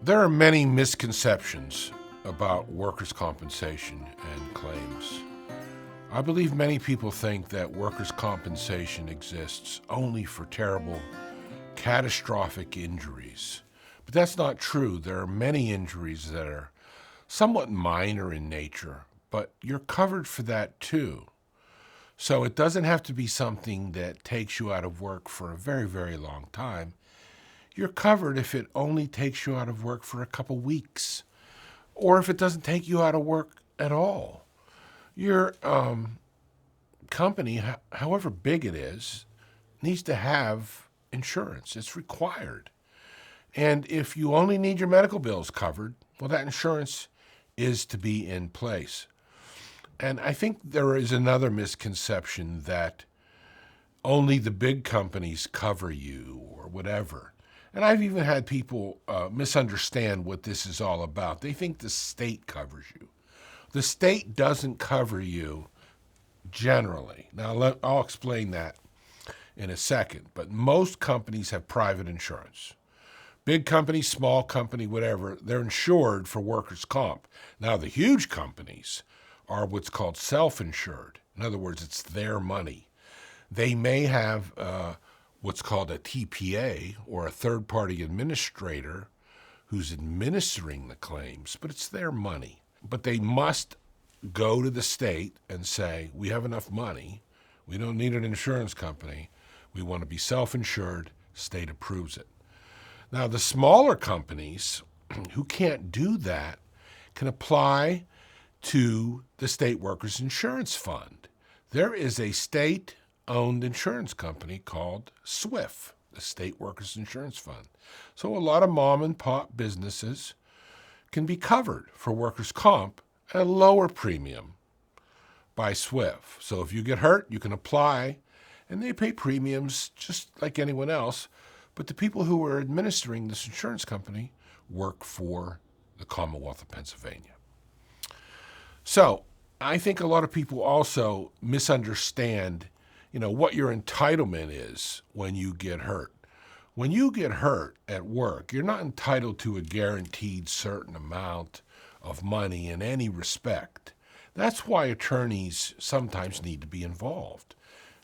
There are many misconceptions about workers' compensation and claims. I believe many people think that workers' compensation exists only for terrible, catastrophic injuries. But that's not true. There are many injuries that are somewhat minor in nature, but you're covered for that too. So it doesn't have to be something that takes you out of work for a very, very long time. You're covered if it only takes you out of work for a couple weeks, or if it doesn't take you out of work at all. Your company, however big it is, needs to have insurance. It's required. And if you only need your medical bills covered, well, that insurance is to be in place. And I think there is another misconception that only the big companies cover you or whatever. And I've even had people misunderstand what this is all about. They think the state covers you. The state doesn't cover you generally. Now, I'll explain that in a second. But most companies have private insurance. Big company, small company, whatever, they're insured for workers' comp. Now, the huge companies are what's called self-insured. In other words, it's their money. They may have what's called a TPA, or a third-party administrator, who's administering the claims, but it's their money. But they must go to the state and say, we have enough money, we don't need an insurance company, we want to be self-insured, state approves it. Now, the smaller companies who can't do that can apply to the State Workers Insurance Fund. There is a state-owned insurance company called SWIF, the State Workers Insurance Fund. So a lot of mom and pop businesses can be covered for workers' comp at a lower premium by SWIF. So if you get hurt, you can apply, and they pay premiums just like anyone else. But the people who are administering this insurance company work for the Commonwealth of Pennsylvania. So I think a lot of people also misunderstand, what your entitlement is when you get hurt. When you get hurt at work, you're not entitled to a guaranteed certain amount of money in any respect. That's why attorneys sometimes need to be involved,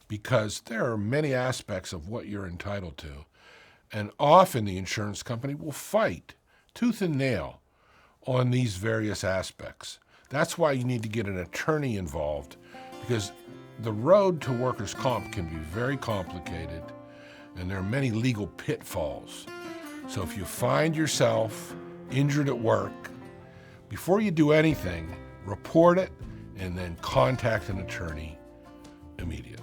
because there are many aspects of what you're entitled to. And often the insurance company will fight tooth and nail on these various aspects. That's why you need to get an attorney involved, because the road to workers' comp can be very complicated, and there are many legal pitfalls. So if you find yourself injured at work, before you do anything, report it and then contact an attorney immediately.